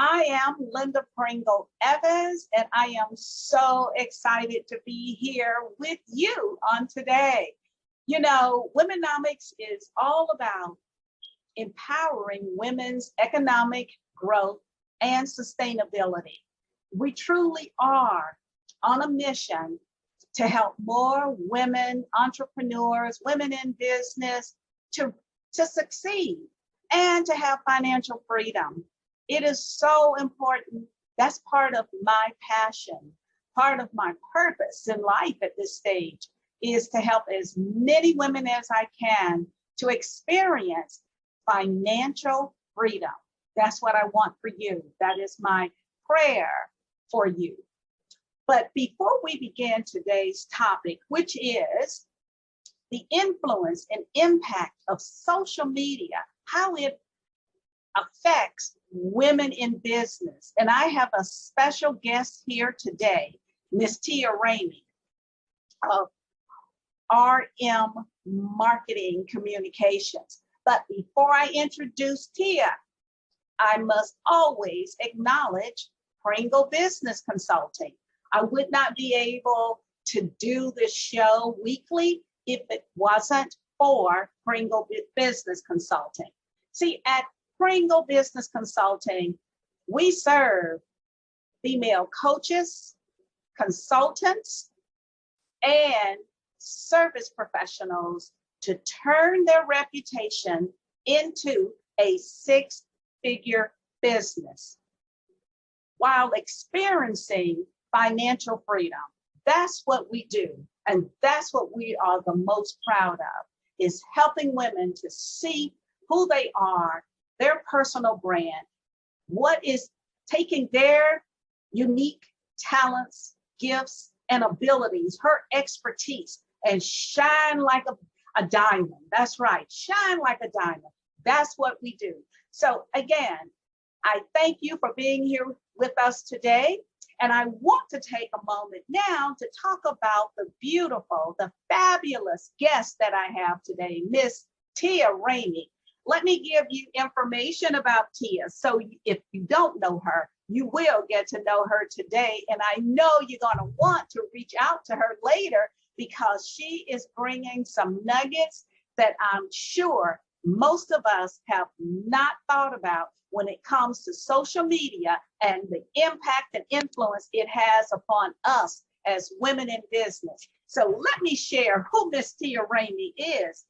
I am Linda Pringle Evans, and I am so excited to be here with you on today. You know, WomeNomics is all about empowering women's economic growth and sustainability. We truly are on a mission to help more women entrepreneurs, women in business to succeed and to have financial freedom. It is so important. That's part of my passion. Part of my purpose in life at this stage is to help as many women as I can to experience financial freedom. That's what I want for you. That is my prayer for you. But before we begin today's topic, which is the influence and impact of social media, how it affects women in business. And I have a special guest here today, Miss Tia Ramey of RM Marketing Communications. But before I introduce Tia, I must always acknowledge Pringle Business Consulting. I would not be able to do this show weekly if it wasn't for Pringle Business Consulting. See, at Pringle Business Consulting, we serve female coaches, consultants, and service professionals to turn their reputation into a six-figure business while experiencing financial freedom. That's what we do. And that's what we are the most proud of, is helping women to see who they are, their personal brand, what is taking their unique talents, gifts, and abilities, her expertise, and shine like a diamond. That's right, shine like a diamond. That's what we do. So again, I thank you for being here with us today. And I want to take a moment now to talk about the beautiful, the fabulous guest that I have today, Miss Tia Ramey. Let me give you information about Tia. So if you don't know her, you will get to know her today. And I know you're going to want to reach out to her later because she is bringing some nuggets that I'm sure most of us have not thought about when it comes to social media and the impact and influence it has upon us as women in business. So let me share who Miss Tia Ramey is.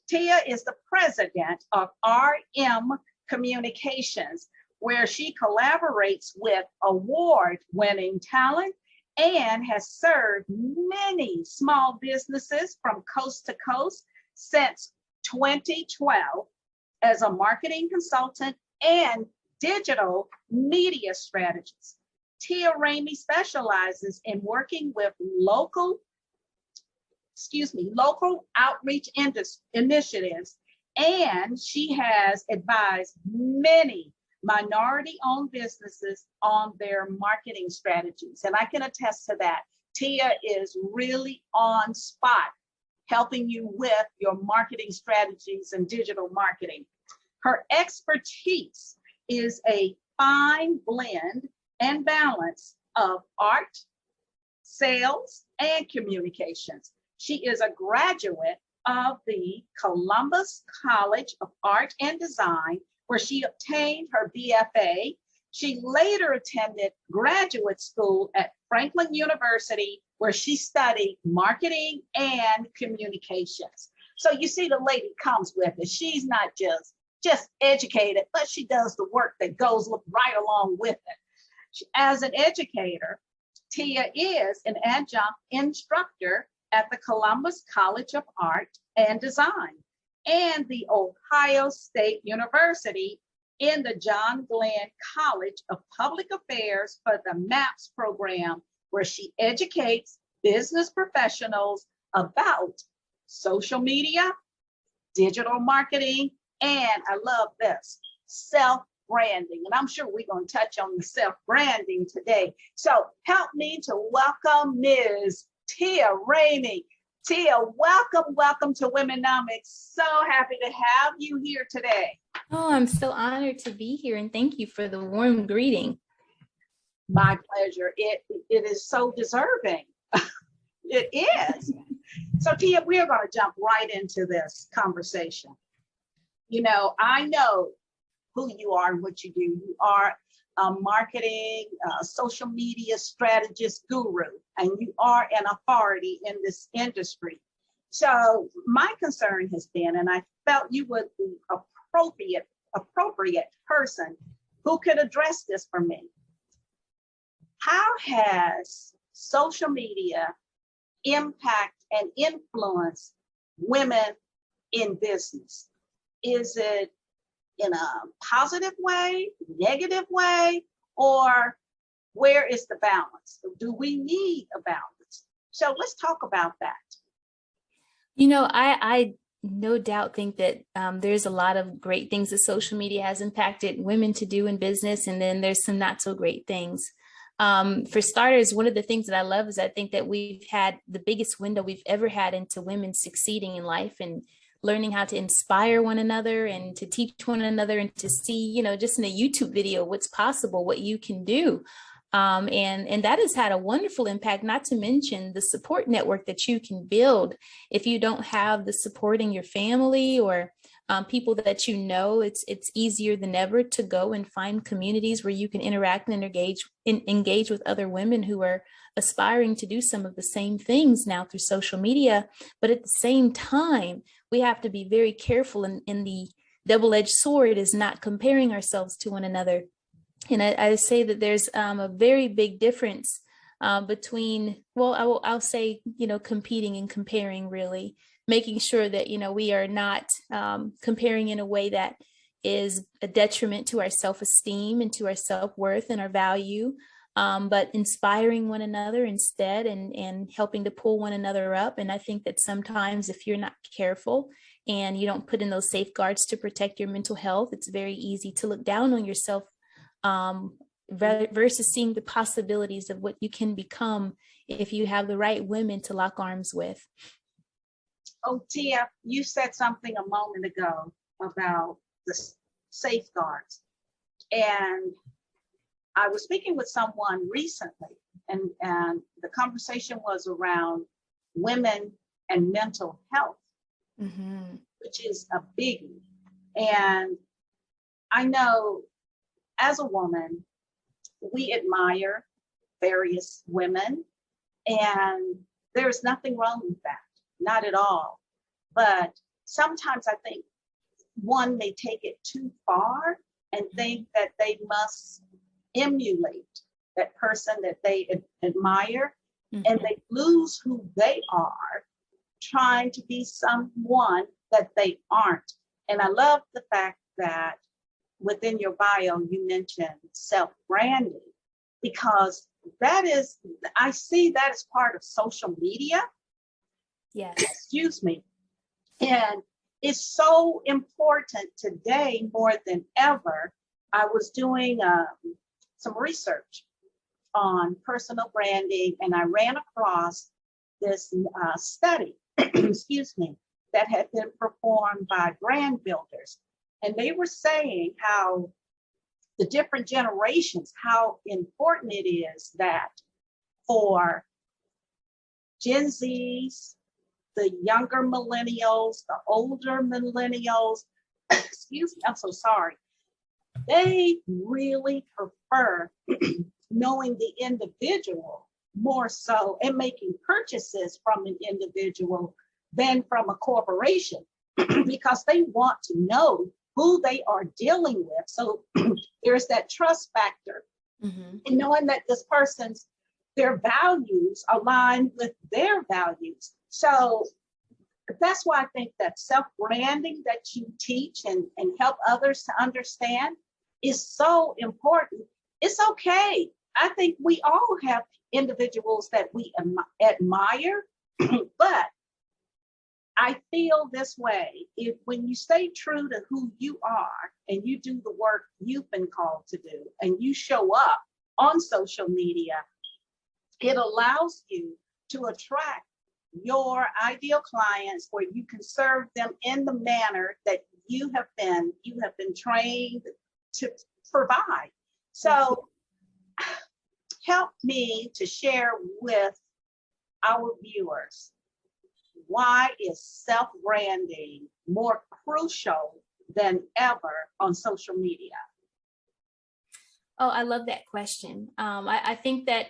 Tia is the president of RM Communications, where she collaborates with award-winning talent and has served many small businesses from coast to coast since 2012 as a marketing consultant and digital media strategist. Tia Ramey specializes in working with local outreach initiatives, and she has advised many minority-owned businesses on their marketing strategies. And I can attest to that. Tia is really on spot, helping you with your marketing strategies and digital marketing. Her expertise is a fine blend and balance of art, sales, and communications. She is a graduate of the Columbus College of Art and Design, where she obtained her BFA. She later attended graduate school at Franklin University, where she studied marketing and communications. So you see, the lady comes with it. She's not just educated, but she does the work that goes right along with it. As an educator, Tia is an adjunct instructor at the Columbus College of Art and Design and the Ohio State University in the John Glenn College of Public Affairs for the MAPS program, where she educates business professionals about social media, digital marketing, and I love this, self-branding. And I'm sure we're going to touch on the self-branding today. So help me to welcome Ms. Tia Ramey. Tia, welcome to WomeNomics. So happy to have you here today. Oh, I'm so honored to be here and thank you for the warm greeting. My pleasure. It is so deserving. It is. So Tia, we are going to jump right into this conversation. You know, I know who you are and what you do. You are a marketing, social media strategist guru, and you are an authority in this industry. So my concern has been, and I felt you would be appropriate person who could address this for me. How has social media impact and influence women in business? Is it in a positive way, negative way, or where is the balance? Do we need a balance? So let's talk about that. You know, I no doubt think that there's a lot of great things that social media has impacted women to do in business, and then there's some not so great things. For starters, one of the things that I love is I think that we've had the biggest window we've ever had into women succeeding in life and learning how to inspire one another and to teach one another and to see, you know, just in a YouTube video, what's possible, what you can do. And that has had a wonderful impact, not to mention the support network that you can build. If you don't have the support in your family or people that you know, it's easier than ever to go and find communities where you can interact and engage with other women who are aspiring to do some of the same things now through social media. But at the same time, we have to be very careful, in the double-edged sword is not comparing ourselves to one another. And I say that there's a very big difference between, well, I'll say, you know, competing and comparing, really making sure that, you know, we are not comparing in a way that is a detriment to our self-esteem and to our self-worth and our value, but inspiring one another instead, and helping to pull one another up. And I think that sometimes if you're not careful and you don't put in those safeguards to protect your mental health, it's very easy to look down on yourself versus seeing the possibilities of what you can become if you have the right women to lock arms with. Oh, Tia, you said something a moment ago about the safeguards. And I was speaking with someone recently, and the conversation was around women and mental health, which is a biggie. And I know as a woman, we admire various women, and there's nothing wrong with that, not at all. But sometimes I think one may take it too far and think that they must emulate that person that they admire, and they lose who they are trying to be someone that they aren't. And I love the fact that within your bio, you mentioned self-branding, because that is, I see that as part of social media. Yes. Excuse me. And it's so important today more than ever. I was doing some research on personal branding, and I ran across this study, excuse me, that had been performed by brand builders. And they were saying how the different generations, how important it is that for Gen Zs, the younger millennials, the older millennials, excuse me, I'm so sorry, they really prefer knowing the individual more so and making purchases from an individual than from a corporation, because they want to know who they are dealing with. So there's that trust factor, and knowing that this person's, their values align with their values. So that's why I think that self-branding that you teach and help others to understand is so important. It's okay. I think we all have individuals that we admire, but I feel this way: if when you stay true to who you are and you do the work you've been called to do and you show up on social media, it allows you to attract your ideal clients, where you can serve them in the manner that you have been trained to provide. So help me to share with our viewers, why is self-branding more crucial than ever on social media? Oh, I love that question. I think that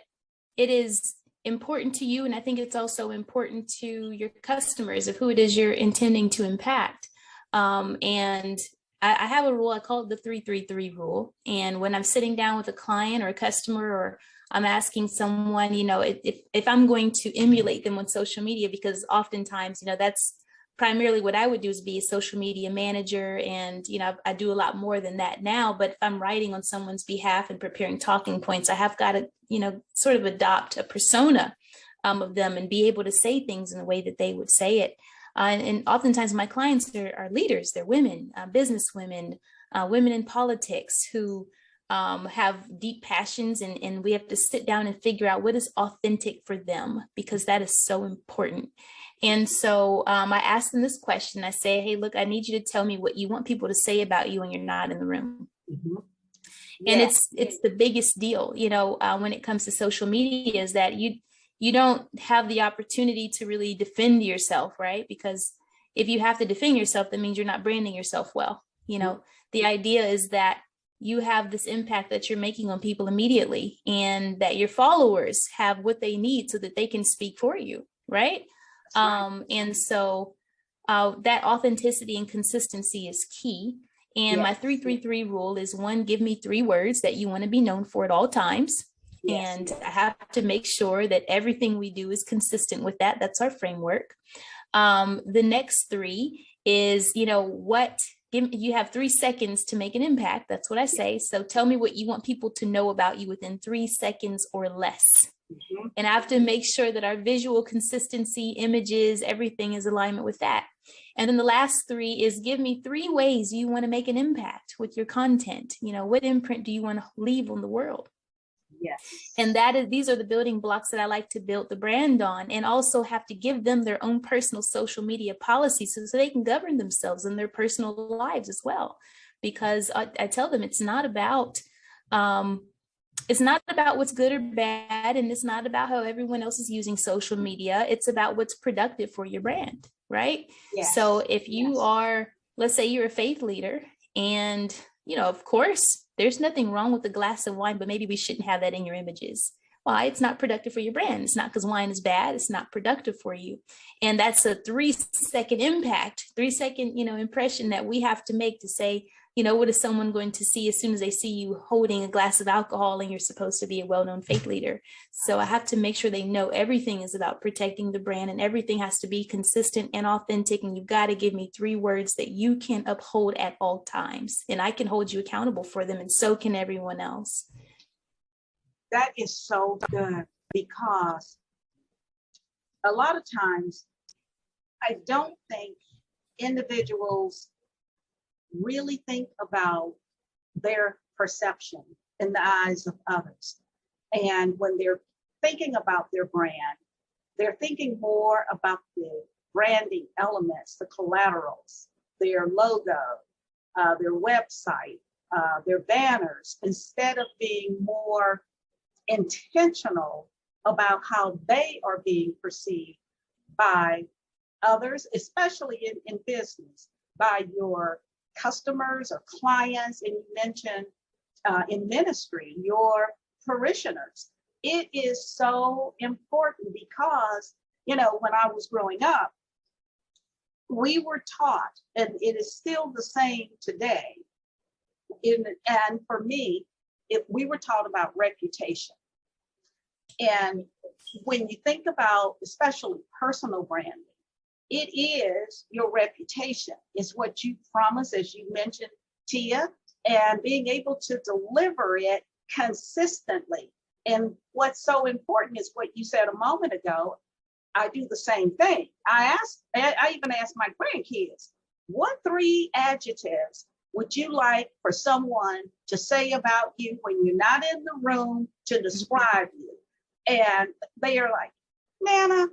it is important to you, and I think it's also important to your customers of who it is you're intending to impact. And I have a rule, I call it the 3-3-3 rule. And when I'm sitting down with a client or a customer, or I'm asking someone, if I'm going to emulate them on social media, because oftentimes, that's primarily what I would do, is be a social media manager. And, I do a lot more than that now, but if I'm writing on someone's behalf and preparing talking points, I have got to, sort of adopt a persona of them and be able to say things in the way that they would say it. And oftentimes my clients are leaders, they're women, business women, women in politics who have deep passions, and we have to sit down and figure out what is authentic for them, because that is so important. And so I asked them this question. I say, hey, look, I need you to tell me what you want people to say about you when you're not in the room. Mm-hmm. And it's the biggest deal, when it comes to social media, is that you don't have the opportunity to really defend yourself, right? Because if you have to defend yourself, that means you're not branding yourself well. The idea is that you have this impact that you're making on people immediately, and that your followers have what they need so that they can speak for you, right? And so that authenticity and consistency is key. And my 3-3-3 rule is: 1, give me 3 words that you want to be known for at all times. And I have to make sure that everything we do is consistent with that. That's our framework. The next 3 is, you have 3 seconds to make an impact. That's what I say. So tell me what you want people to know about you within 3 seconds or less. Mm-hmm. And I have to make sure that our visual consistency, images, everything is alignment with that. And then the last 3 is: give me 3 ways you want to make an impact with your content. What imprint do you want to leave on the world? Yes. And these are the building blocks that I like to build the brand on, and also have to give them their own personal social media policies so they can govern themselves in their personal lives as well. Because I tell them it's not about what's good or bad, and it's not about how everyone else is using social media. It's about what's productive for your brand, right? Yes. So if you are, let's say you're a faith leader, and, of course, there's nothing wrong with a glass of wine, but maybe we shouldn't have that in your images. Why? It's not productive for your brand. It's not because wine is bad. It's not productive for you. And that's a 3-second impact, 3-second, impression that we have to make to say, what is someone going to see as soon as they see you holding a glass of alcohol and you're supposed to be a well-known faith leader? So I have to make sure they know everything is about protecting the brand, and everything has to be consistent and authentic. And you've got to give me 3 words that you can uphold at all times, and I can hold you accountable for them, and so can everyone else. That is so good, because a lot of times I don't think individuals really think about their perception in the eyes of others. And when they're thinking about their brand, they're thinking more about the branding elements, the collaterals, their logo, their website, their banners, instead of being more intentional about how they are being perceived by others, especially in business, by your customers or clients. And you mentioned in ministry, your parishioners. It is so important because, when I was growing up, we were taught, and it is still the same today, and for me, we were taught about reputation. And when you think about especially personal branding, it is your reputation. It's what you promise, as you mentioned, Tia, and being able to deliver it consistently. And what's so important is what you said a moment ago. I do the same thing. I even asked my grandkids, what 3 adjectives would you like for someone to say about you when you're not in the room to describe you? And they are like, Nana,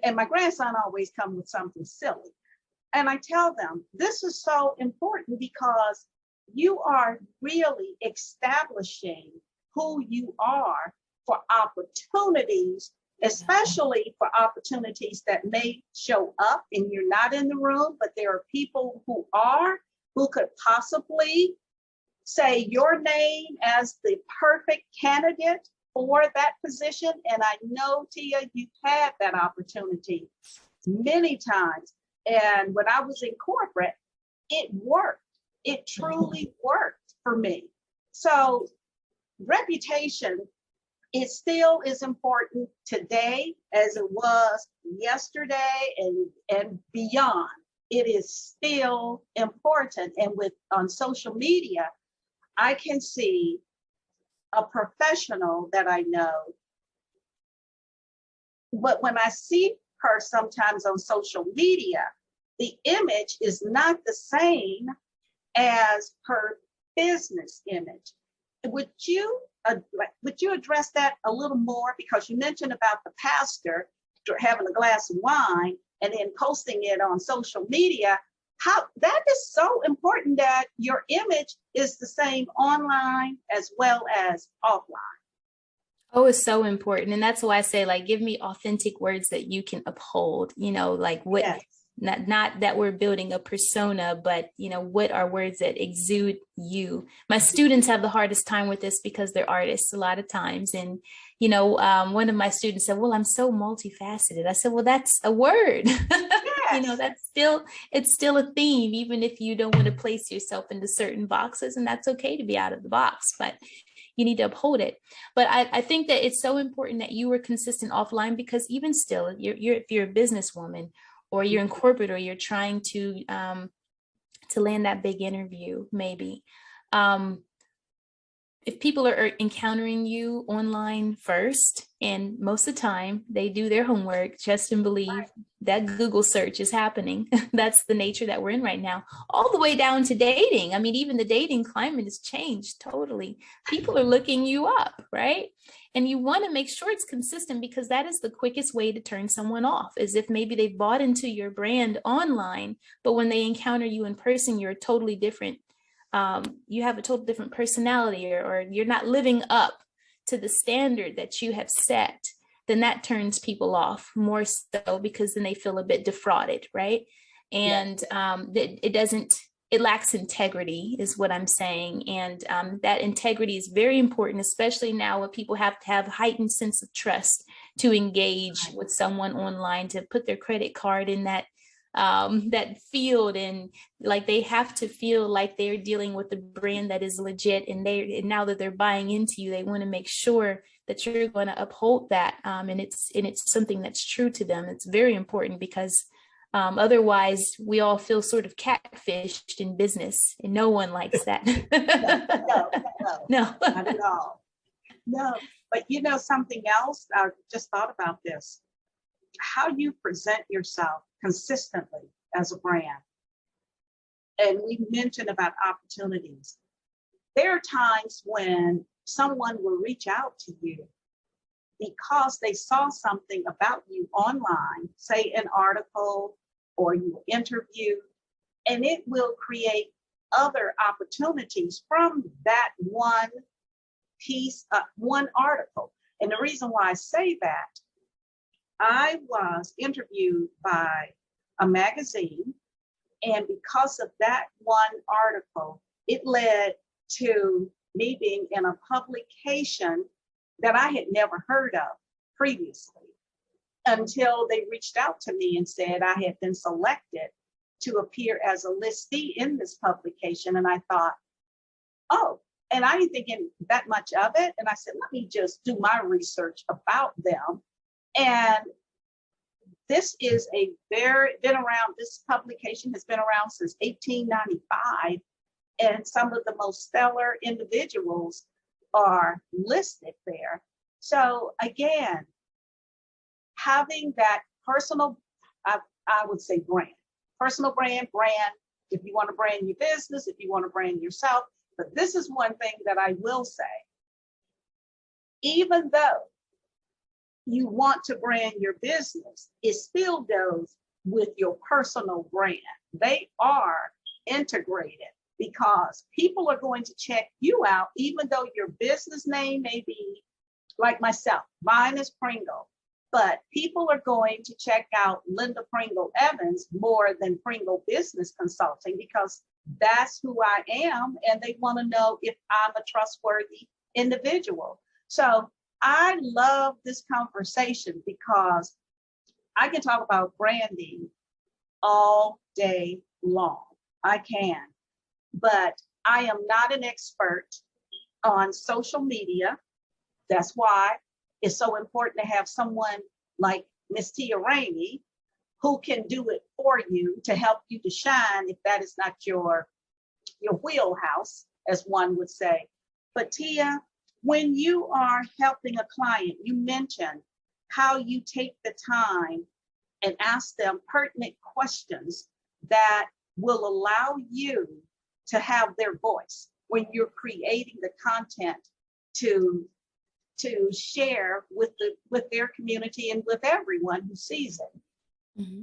and my grandson always comes with something silly. And I tell them, this is so important because you are really establishing who you are for opportunities, especially for opportunities that may show up and you're not in the room, but there are people who are, who could possibly say your name as the perfect candidate for that position. And I know, Tia, you've had that opportunity many times. And when I was in corporate, it worked. It truly worked for me. So reputation, it still is important today as it was yesterday and beyond. It is still important. And on social media, I can see a professional that I know, but when I see her sometimes on social media, the image is not the same as her business image. Would you address that a little more? Because you mentioned about the pastor having a glass of wine and then posting it on social media. How that is so important that your image is the same online as well as offline. Oh, it's so important. And that's why I say, like, give me authentic words that you can uphold, like what, Yes. not that we're building a persona, but, what are words that exude you? My students have the hardest time with this because they're artists a lot of times. And, one of my students said, well, I'm so multifaceted. I said, well, that's a word. Yes. It's still a theme, even if you don't want to place yourself into certain boxes, and that's okay to be out of the box, but you need to uphold it. But I think that it's so important that you were consistent offline, because even still, if you're a businesswoman or you're in corporate or you're trying to land that big interview, maybe, if people are encountering you online first, and most of the time they do their homework, trust and believe that Google search is happening. That's the nature that we're in right now, all the way down to dating. I mean, even the dating climate has changed totally. People are looking you up, right? And you want to make sure it's consistent, because that is the quickest way to turn someone off, is if maybe they've bought into your brand online, but when they encounter you in person, you're totally different. You have a total different personality, or you're not living up to the standard that you have set, then that turns people off more so, because then they feel a bit defrauded, right? And it lacks integrity is what I'm saying. And that integrity is very important, especially now when people have to have a heightened sense of trust to engage with someone online, to put their credit card in that field, and like they have to feel like they're dealing with a brand that is legit, and now that they're buying into you, they want to make sure that you're going to uphold that, and it's something that's true to them. It's very important, because otherwise we all feel sort of catfished in business, and no one likes that. No, not at all. No, but something else, I just thought about this, how you present yourself consistently as a brand. And we mentioned about opportunities. There are times when someone will reach out to you because they saw something about you online, say an article or you interview, and it will create other opportunities from that one piece, one article. And the reason why I say that, I was interviewed by a magazine, and because of that one article, it led to me being in a publication that I had never heard of previously, until they reached out to me and said I had been selected to appear as a listee in this publication. And I thought, oh, and I didn't think that much of it. And I said, let me just do my research about them. And this is this publication has been around since 1895, and some of the most stellar individuals are listed there. So again, having that personal, I would say personal brand, if you want to brand your business, if you want to brand yourself. But this is one thing that I will say, even though you want to brand your business, it still goes with your personal brand. They are integrated because people are going to check you out, even though your business name may be like myself, mine is Pringle, but people are going to check out Linda Pringle Evans more than Pringle Business Consulting because that's who I am, and they want to know if I'm a trustworthy individual. So I love this conversation because I can talk about branding all day long. I can, but I am not an expert on social media. That's why it's so important to have someone like Miss Tia Ramey who can do it for you to help you to shine if that is not your wheelhouse, as one would say. But Tia, when you are helping a client, you mentioned how you take the time and ask them pertinent questions that will allow you to have their voice when you're creating the content to share with their community and with everyone who sees it. Mm-hmm.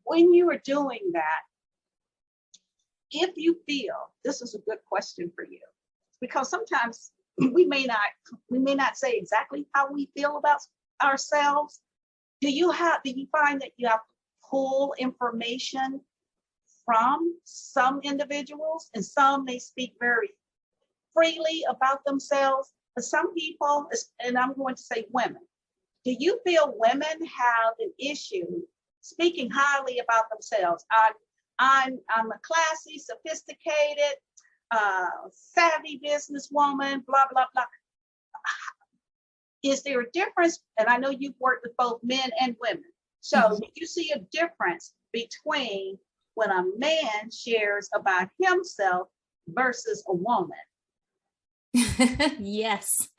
When you are doing that, if you feel, this is a good question for you, because sometimes we may not say exactly how we feel about ourselves. Do you find that you have to pull information from some individuals, and some may speak very freely about themselves, but some people, and I'm going to say women, do you feel women have an issue speaking highly about themselves? I'm a classy, sophisticated, savvy businesswoman, blah, blah, blah. Is there a difference? And I know you've worked with both men and women. So do you see a difference between when a man shares about himself versus a woman? Yes.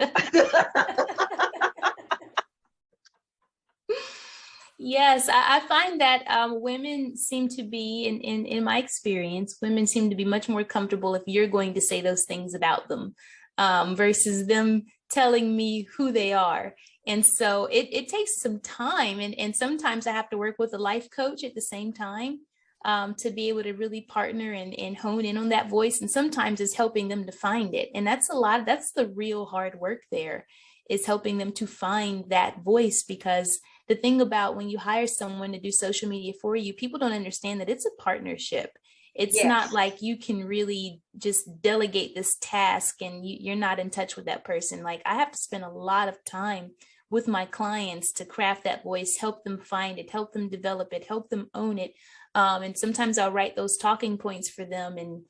Yes, I find that women seem to be, in my experience, women seem to be much more comfortable if you're going to say those things about them versus them telling me who they are. And so it takes some time. And sometimes I have to work with a life coach at the same time to be able to really partner and hone in on that voice. And sometimes it's helping them to find it. And that's the real hard work there, is helping them to find that voice. Because the thing about when you hire someone to do social media for you, people don't understand that it's a partnership. It's not like you can really just delegate this task and you're not in touch with that person. Like, I have to spend a lot of time with my clients to craft that voice, help them find it, help them develop it, help them own it. And sometimes I'll write those talking points for them, and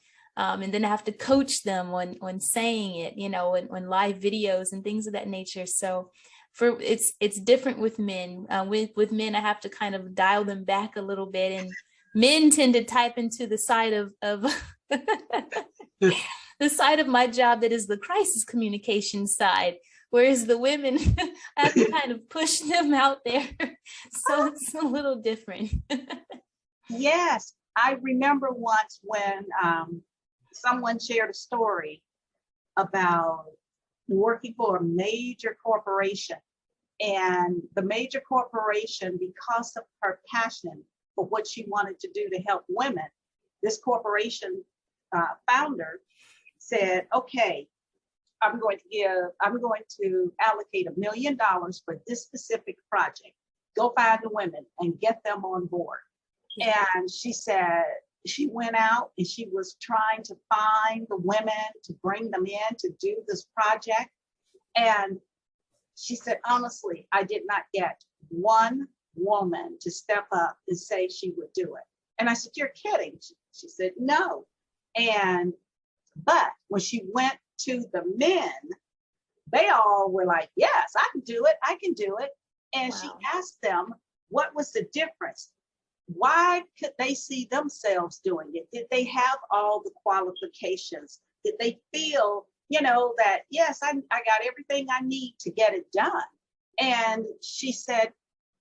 then I have to coach them on saying it, on live videos and things of that nature. So it's different with men. With men, I have to kind of dial them back a little bit, and men tend to type into the side of the side of my job that is the crisis communication side, whereas the women, I have to kind of push them out there. So it's a little different. Yes, I remember once when someone shared a story about working for a major corporation, and the major corporation, because of her passion for what she wanted to do to help women, this corporation founder said, okay, I'm going to allocate $1 million for this specific project. Go find the women and get them on board. And she said she went out and she was trying to find the women to bring them in to do this project. And she said, honestly, I did not get one woman to step up and say she would do it. And I said, you're kidding. She said, no. But when she went to the men, they all were like, yes, I can do it. I can do it. And wow. She asked them, what was the difference? Why could they see themselves doing it? Did they have all the qualifications? Did they feel, that, yes, I got everything I need to get it done? And she said,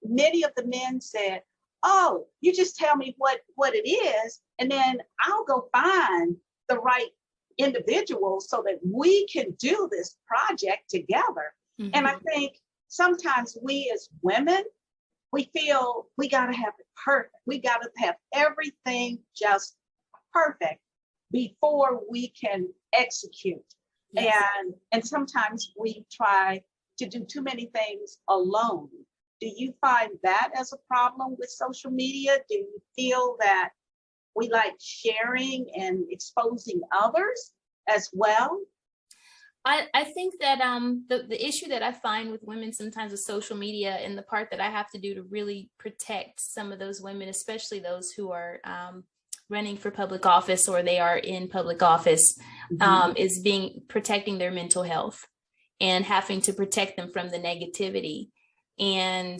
many of the men said, oh, you just tell me what it is, and then I'll go find the right individuals so that we can do this project together. Mm-hmm. And I think sometimes we as women, we feel we got to have it perfect. We got to have everything just perfect before we can execute. Yes. And sometimes we try to do too many things alone. Do you find that as a problem with social media? Do you feel that we like sharing and exposing others as well? I think that the issue that I find with women sometimes with social media, and the part that I have to do to really protect some of those women, especially those who are running for public office or they are in public office, is protecting their mental health and having to protect them from the negativity. And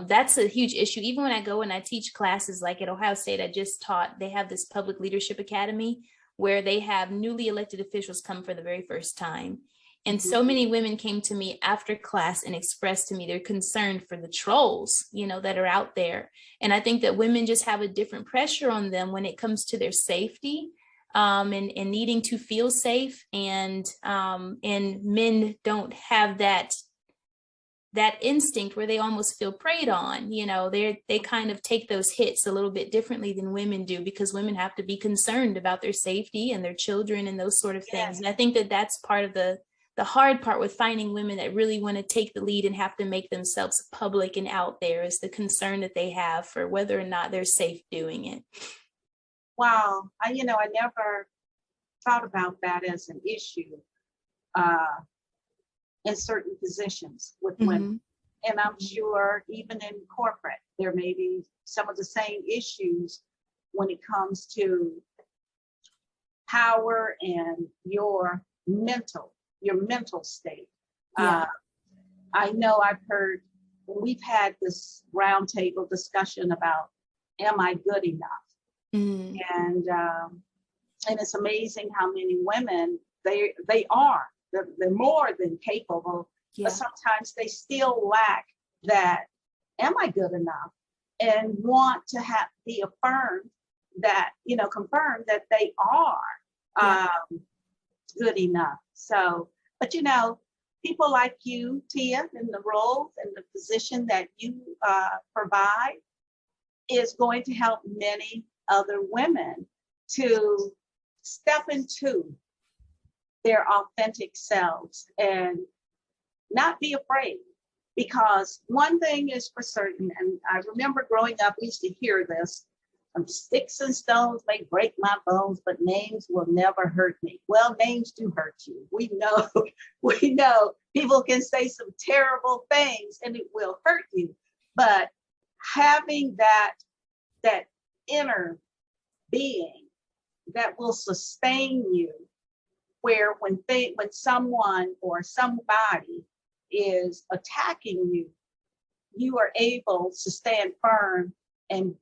that's a huge issue. Even when I go and I teach classes, like at Ohio State, I just taught, they have this public leadership academy where they have newly elected officials come for the very first time. And so many women came to me after class and expressed to me their concern for the trolls, that are out there. And I think that women just have a different pressure on them when it comes to their safety, and needing to feel safe. And men don't have that instinct where they almost feel preyed on. They kind of take those hits a little bit differently than women do, because women have to be concerned about their safety and their children and those sort of things. And I think that that's part of the hard part with finding women that really want to take the lead and have to make themselves public and out there, is the concern that they have for whether or not they're safe doing it. Wow, I never thought about that as an issue in certain positions with women. And I'm sure even in corporate, there may be some of the same issues when it comes to power and your mental state. I know I've heard, we've had this roundtable discussion about, am I good enough? And it's amazing how many women they are. They're more than capable, but sometimes they still lack that, am I good enough? And want to be affirmed that, confirmed that they are good enough. So, but people like you, Tia, in the roles and the position that you provide is going to help many other women to step into their authentic selves and not be afraid. Because one thing is for certain, and I remember growing up, we used to hear this, sticks and stones may break my bones, but names will never hurt me. Well, names do hurt you. We know people can say some terrible things and it will hurt you. But having that inner being that will sustain you, where when someone or somebody is attacking you, you are able to stand firm and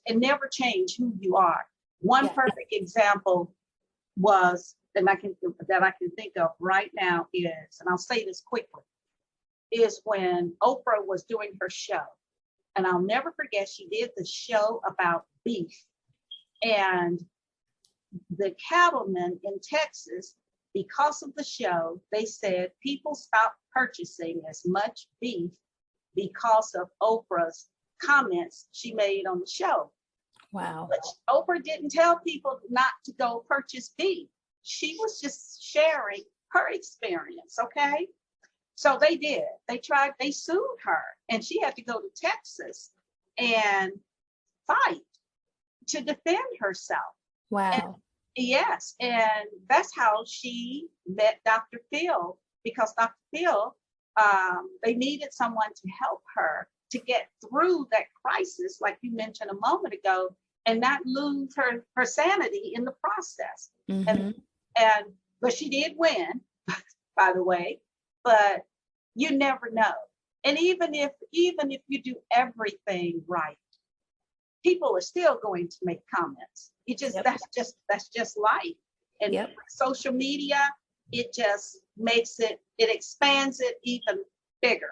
never change who you are. One perfect example was that I can think of right now is, and I'll say this quickly, is when Oprah was doing her show. And I'll never forget, she did the show about beef. And the cattlemen in Texas, because of the show, they said people stopped purchasing as much beef because of Oprah's comments she made on the show. Wow. But Oprah didn't tell people not to go purchase beef. She was just sharing her experience, okay? So they did. They sued her, and she had to go to Texas and fight to defend herself. Wow. And yes, and that's how she met Dr. Phil, because Dr. Phil, they needed someone to help her to get through that crisis, like you mentioned a moment ago, and not lose her sanity in the process. But she did win, by the way, but you never know. And even if you do everything right, people are still going to make comments. That's just life. And social media, it just makes it expands it even bigger.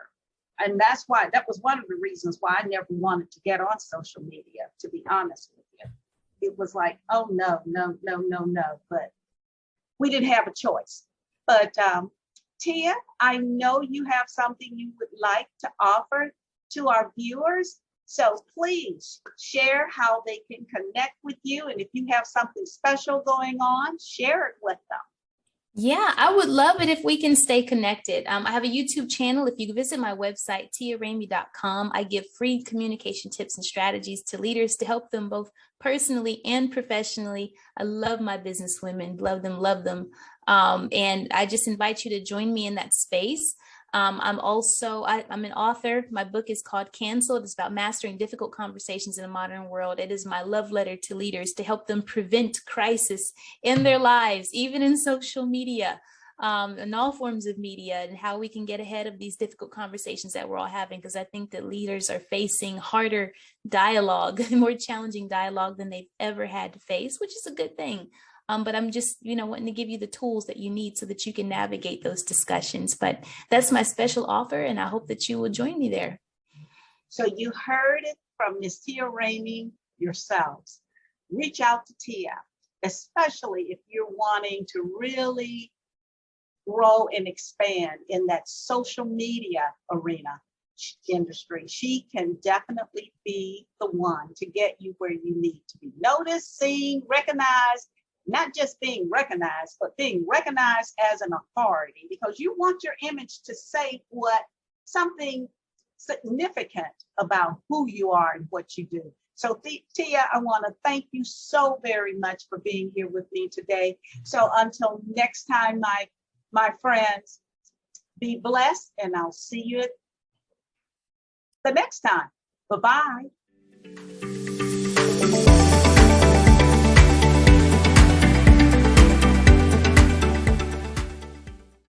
And that was one of the reasons why I never wanted to get on social media, to be honest with you. It was like, oh no. But we didn't have a choice. But Tia, I know you have something you would like to offer to our viewers. So please share how they can connect with you. And if you have something special going on, share it with them. Yeah, I would love it if we can stay connected. I have a YouTube channel. If you visit my website, tiaramey.com, I give free communication tips and strategies to leaders to help them both personally and professionally. I love my business women, love them, love them. And I just invite you to join me in that space. I'm an author. My book is called Canceled. It's about mastering difficult conversations in a modern world. It is my love letter to leaders to help them prevent crisis in their lives, even in social media, and all forms of media, and how we can get ahead of these difficult conversations that we're all having. Because I think that leaders are facing harder dialogue, more challenging dialogue than they've ever had to face, which is a good thing. But I'm just, wanting to give you the tools that you need so that you can navigate those discussions. But that's my special offer, and I hope that you will join me there. So you heard it from Ms. Tia Ramey yourselves. Reach out to Tia, especially if you're wanting to really grow and expand in that social media arena industry. She can definitely be the one to get you where you need to be noticed, seen, recognized. Not just being recognized, but being recognized as an authority, because you want your image to say something significant about who you are and what you do. So Tia, I want to thank you so very much for being here with me today. So until next time, my friends, be blessed, and I'll see you the next time. Bye-bye.